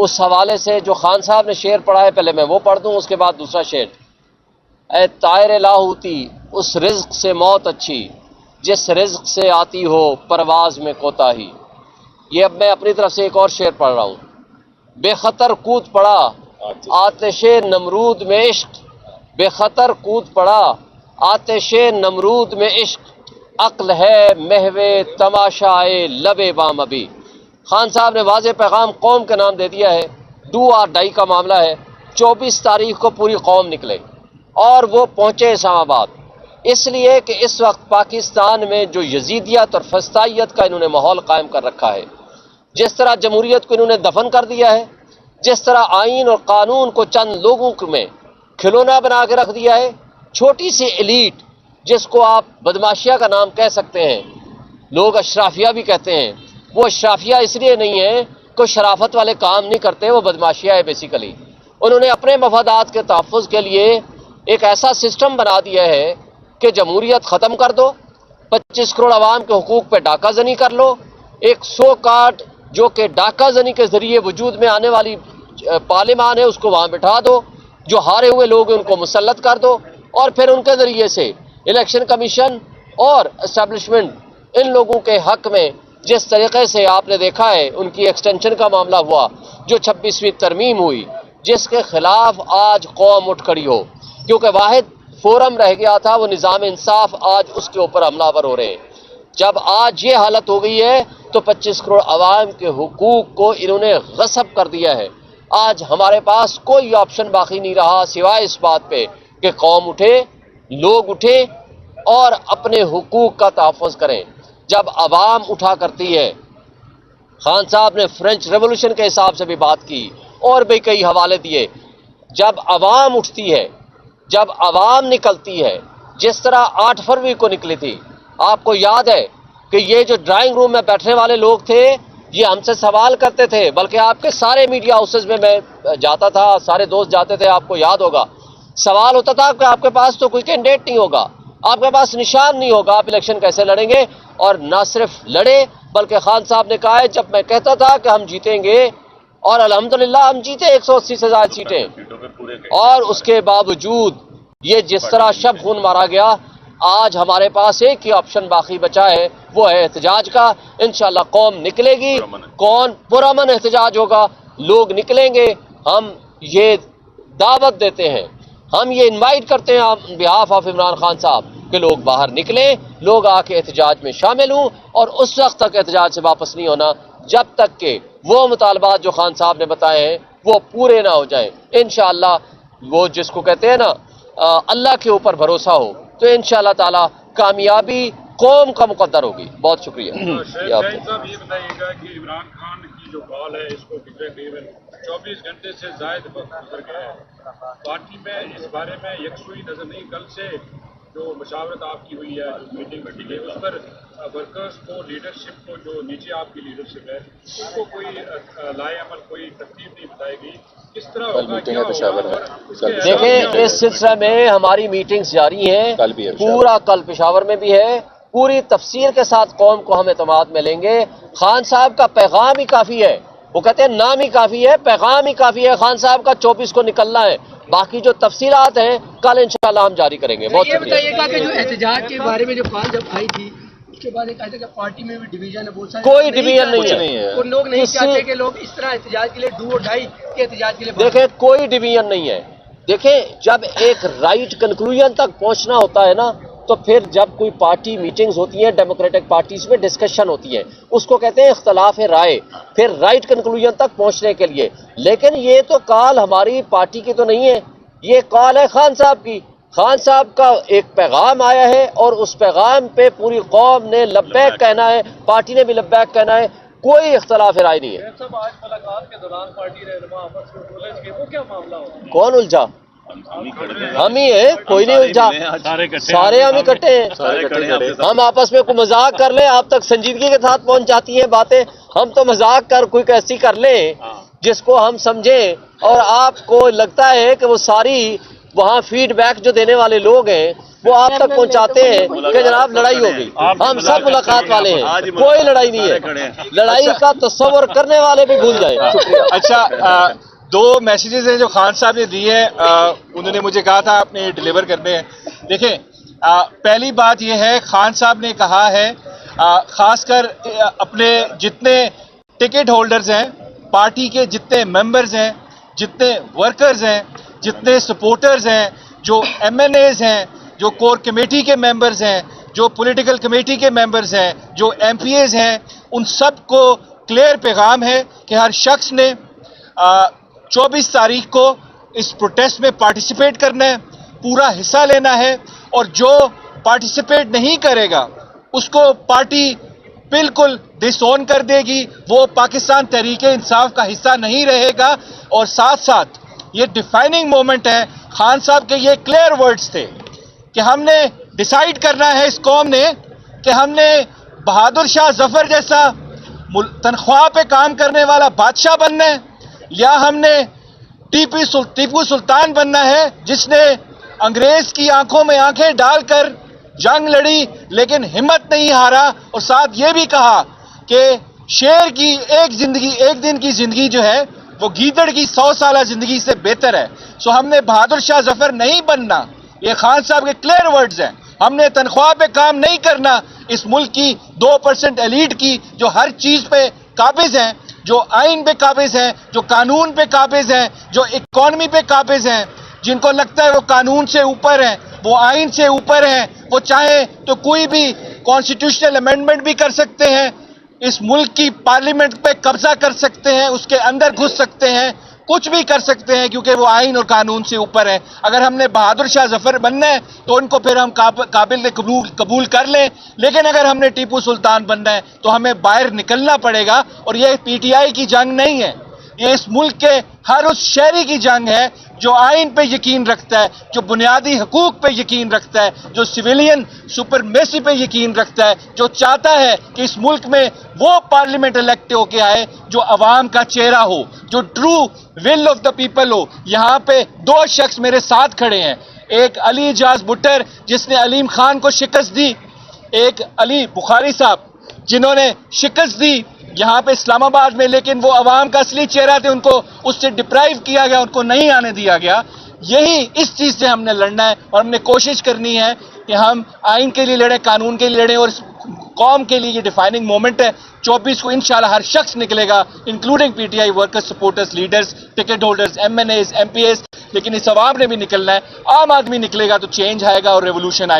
اس حوالے سے جو خان صاحب نے شعر پڑھا ہے پہلے میں وہ پڑھ دوں، اس کے بعد دوسرا شعر۔ اے طائر لاہوتی اس رزق سے موت اچھی جس رزق سے آتی ہو پرواز میں کوتاہی۔ یہ اب میں اپنی طرف سے ایک اور شعر پڑھ رہا ہوں۔ بے خطر کود پڑا آتش نمرود میں عشق، بے خطر کود پڑا آتش نمرود میں عشق، عقل ہے محو تماشائے لب بام ابھی۔ خان صاحب نے واضح پیغام قوم کا نام دے دیا ہے، ڈو اور ڈائی کا معاملہ ہے۔ 24 تاریخ کو پوری قوم نکلے اور وہ پہنچے اسلام آباد، اس لیے کہ اس وقت پاکستان میں جو یزیدیت اور فسطائیت کا انہوں نے ماحول قائم کر رکھا ہے، جس طرح جمہوریت کو انہوں نے دفن کر دیا ہے، جس طرح آئین اور قانون کو چند لوگوں میں کھلونا بنا کے رکھ دیا ہے، چھوٹی سی ایلیٹ جس کو آپ بدماشیہ کا نام کہہ سکتے ہیں، لوگ اشرافیہ بھی کہتے ہیں، وہ اشرافیہ اس لیے نہیں ہے کہ شرافت والے کام نہیں کرتے، وہ بدماشیہ ہے بیسیکلی۔ انہوں نے اپنے مفادات کے تحفظ کے لیے ایک ایسا سسٹم بنا دیا ہے کہ جمہوریت ختم کر دو، 25 کروڑ عوام کے حقوق پہ ڈاکہ زنی کر لو، ایک 100 کارڈ جو کہ ڈاکہ زنی کے ذریعے وجود میں آنے والی پارلیمان ہے اس کو وہاں بٹھا دو، جو ہارے ہوئے لوگ ہیں ان کو مسلط کر دو، اور پھر ان کے ذریعے سے الیکشن کمیشن اور اسٹیبلشمنٹ ان لوگوں کے حق میں جس طریقے سے آپ نے دیکھا ہے ان کی ایکسٹینشن کا معاملہ ہوا، جو 26ویں ترمیم ہوئی، جس کے خلاف آج قوم اٹھ کھڑی ہو، کیونکہ واحد فورم رہ گیا تھا وہ نظام انصاف، آج اس کے اوپر حملہ آور ہو رہے ہیں۔ جب آج یہ حالت ہو گئی ہے تو 25 کروڑ عوام کے حقوق کو انہوں نے غصب کر دیا ہے۔ آج ہمارے پاس کوئی آپشن باقی نہیں رہا سوائے اس بات پہ کہ قوم اٹھے، لوگ اٹھے اور اپنے حقوق کا تحفظ کریں۔ جب عوام اٹھا کرتی ہے، خان صاحب نے فرینچ ریولوشن کے حساب سے بھی بات کی اور بھی کئی حوالے دیے، جب عوام اٹھتی ہے، جب عوام نکلتی ہے، جس طرح 8 فروری کو نکلی تھی، آپ کو یاد ہے کہ یہ جو ڈرائنگ روم میں بیٹھنے والے لوگ تھے یہ ہم سے سوال کرتے تھے، بلکہ آپ کے سارے میڈیا ہاؤسز میں جاتا تھا، سارے دوست جاتے تھے، آپ کو یاد ہوگا، سوال ہوتا تھا کہ آپ کے پاس تو کوئی کینڈیڈیٹ نہیں ہوگا، آپ کے پاس نشان نہیں ہوگا، آپ الیکشن کیسے لڑیں گے؟ اور نہ صرف لڑے بلکہ خان صاحب نے کہا ہے جب میں کہتا تھا کہ ہم جیتیں گے، اور الحمدللہ ہم جیتے 180 سے زائد سیٹیں، اور اس کے باوجود یہ جس طرح شب خون مارا گیا، آج ہمارے پاس ایک ہی آپشن باقی بچا ہے، وہ ہے احتجاج کا۔ انشاءاللہ قوم نکلے گی، کون پرامن احتجاج ہوگا، لوگ نکلیں گے۔ ہم یہ دعوت دیتے ہیں، ہم یہ انوائٹ کرتے ہیں آن بہاف آف عمران خان صاحب کہ لوگ باہر نکلیں، لوگ آ کے احتجاج میں شامل ہوں، اور اس وقت تک احتجاج سے واپس نہیں ہونا جب تک کہ وہ مطالبات جو خان صاحب نے بتائے ہیں وہ پورے نہ ہو جائیں۔ انشاءاللہ وہ جس کو کہتے ہیں نا اللہ کے اوپر بھروسہ ہو تو انشاءاللہ تعالی کامیابی قوم کا مقدر ہوگی۔ بہت شکریہ۔ شاہد صاحب یہ بتائیے گا کہ عمران خان کی جو کال ہے اس کو تقریباً 24 گھنٹے سے زائد وقت گزر گیا ہے، پارٹی میں اس بارے میں یکسوئی نظر نہیں، کل سے جو مشاورت آپ کی ہوئی ہے، جو میٹنگ بیٹھی گئی اس پر ورکرز کو، لیڈرشپ کو، جو نیچے آپ کی لیڈرشپ ہے اس کو کوئی لائے عمل، کوئی ترتیب نہیں بتائی گئی، کس طرح ہوگا، کیا ہوگا؟ دیکھیں اس سلسلہ میں ہماری میٹنگز جاری ہیں، پورا کل پشاور میں بھی ہے، پوری تفصیل کے ساتھ قوم کو ہم اعتماد میں لیں گے۔ خان صاحب کا پیغام ہی کافی ہے، وہ کہتے ہیں نام ہی کافی ہے، پیغام ہی کافی ہے، خان صاحب کا 24 کو نکلنا ہے، باقی جو تفصیلات ہیں کل انشاءاللہ ہم جاری کریں گے۔ بہت یہ شکریہ۔ بتائیے گا کہ جو احتجاج کے بارے میں جو کال جب آئی تھی اس کے بعد یہ کہا تھا کہ پارٹی میں بھی ڈویژن ہے، بہت سارے کوئی ڈویژن نہیں ہے، اور لوگ نہیں چاہتے کہ لوگ اس طرح احتجاج کے لیے ڈو اور ڈائی کے احتجاج کے لیے دیکھیں کوئی ڈویژن نہیں ہے۔ دیکھیں جب ایک رائٹ کنکلوژن تک پہنچنا ہوتا ہے نا تو پھر جب کوئی پارٹی میٹنگز ہوتی ہیں، ڈیموکریٹک پارٹیز میں ڈسکشن ہوتی ہے، اس کو کہتے ہیں اختلاف رائے، پھر رائٹ کنکلوژن تک پہنچنے کے لیے۔ لیکن یہ تو کال ہماری پارٹی کی تو نہیں ہے، یہ کال ہے خان صاحب کی۔ خان صاحب کا ایک پیغام آیا ہے اور اس پیغام پہ پوری قوم نے لبیک کہنا ہے، پارٹی نے بھی لبیک کہنا ہے، کوئی اختلاف رائے نہیں ہے۔ صاحب آج ملاقات کے دوران پارٹی رہنما آپس میں الجھ گئے، وہ کیا معاملہ ہوا؟ کون الجھا؟ ہم ہی ہیں، کوئی نہیں الجھا، سارے ہم اکٹھے ہیں۔ ہم آپس میں کوئی مذاق کر لیں، آپ تک سنجیدگی کے ساتھ پہنچ جاتی ہیں باتیں، ہم تو مذاق کر کوئی ایسی کر لیں جس کو ہم سمجھیں اور آپ کو لگتا ہے کہ وہ ساری وہاں فیڈ بیک جو دینے والے لوگ ہیں وہ آپ تک پہنچاتے ہیں کہ جناب لڑائی ہو گئی. ہم سب ملاقات والے ہیں, کوئی لڑائی نہیں ہے. لڑائی کا تصور کرنے والے بھی بھول جائیں. اچھا, دو میسیجز ہیں جو خان صاحب نے دیے ہیں, انہوں نے مجھے کہا تھا آپ نے ڈیلیور کرنے ہیں. دیکھیں, پہلی بات یہ ہے, خان صاحب نے کہا ہے خاص کر اپنے جتنے ٹکٹ ہولڈرز ہیں, پارٹی کے جتنے ممبرز ہیں, جتنے ورکرز ہیں, جتنے سپورٹرز ہیں, جو ایم این ایز ہیں, جو کور کمیٹی کے ممبرز ہیں, جو پولیٹیکل کمیٹی کے ممبرز ہیں, جو ایم پی ایز ہیں, ان سب کو کلیئر پیغام ہے کہ ہر شخص نے 24 تاریخ کو اس پروٹیسٹ میں پارٹیسپیٹ کرنا ہے, پورا حصہ لینا ہے, اور جو پارٹیسپیٹ نہیں کرے گا اس کو پارٹی بالکل ڈس اون کر دے گی, وہ پاکستان تحریک انصاف کا حصہ نہیں رہے گا. اور ساتھ ساتھ یہ ڈیفائننگ مومنٹ ہے, خان صاحب کے یہ کلیئر ورڈز تھے کہ ہم نے ڈیسائیڈ کرنا ہے اس قوم نے کہ ہم نے بہادر شاہ ظفر جیسا تنخواہ پہ کام کرنے والا بادشاہ بننا ہے, یا ہم نے ٹیپو سلطان بننا ہے جس نے انگریز کی آنکھوں میں آنکھیں ڈال کر جنگ لڑی لیکن ہمت نہیں ہارا, اور ساتھ یہ بھی کہا کہ شیر کی ایک دن کی زندگی جو ہے وہ گیدڑ کی 100 سالہ زندگی سے بہتر ہے. سو ہم نے بہادر شاہ ظفر نہیں بننا, یہ خان صاحب کے کلیئر ورڈز ہیں. ہم نے تنخواہ پہ کام نہیں کرنا, اس ملک کی 2% ایلیٹ کی جو ہر چیز پہ قابض ہیں, جو آئین پہ قابض ہیں, جو قانون پہ قابض ہیں, جو اکانومی پہ قابض ہیں, جن کو لگتا ہے وہ قانون سے اوپر ہیں, وہ آئین سے اوپر ہیں, وہ چاہیں تو کوئی بھی کانسٹیٹیوشنل امینڈمنٹ بھی کر سکتے ہیں, اس ملک کی پارلیمنٹ پہ قبضہ کر سکتے ہیں, اس کے اندر گھس سکتے ہیں, کچھ بھی کر سکتے ہیں کیونکہ وہ آئین اور قانون سے اوپر ہے. اگر ہم نے بہادر شاہ ظفر بننا ہے تو ان کو پھر ہم قابل قبول کر لیں, لیکن اگر ہم نے ٹیپو سلطان بننا ہے تو ہمیں باہر نکلنا پڑے گا. اور یہ پی ٹی آئی کی جنگ نہیں ہے, یہ اس ملک کے ہر اس شہری کی جنگ ہے جو آئین پہ یقین رکھتا ہے, جو بنیادی حقوق پہ یقین رکھتا ہے, جو سویلین سپرمیسی پہ یقین رکھتا ہے, جو چاہتا ہے کہ اس ملک میں وہ پارلیمنٹ الیکٹ ہو کے آئے جو عوام کا چہرہ ہو, جو true will of the people who. یہاں پہ دو شخص میرے ساتھ کھڑے ہیں, ایک علی اعجاز بھٹر جس نے علیم خان کو شکست دی, ایک علی بخاری صاحب جنہوں نے شکست دی یہاں پہ اسلام آباد میں, لیکن وہ عوام کا اصلی چہرہ تھے, ان کو اس سے ڈپرائیو کیا گیا, ان کو نہیں آنے دیا گیا. یہی اس چیز سے ہم نے لڑنا ہے, اور ہم نے کوشش کرنی ہے کہ ہم آئین کے لیے لڑیں, قانون کے لیے لڑیں, اور اس قوم کے لیے یہ ڈیفائننگ مومنٹ ہے. 24 کو انشاءاللہ ہر شخص نکلے گا, including P T I workers, supporters, leaders, ticket holders, MNAs, MPAs, لیکن اس عوام نے بھی نکلنا ہے. عام آدمی نکلے گا تو چینج آئے گا اور ریولوشن آئے گا.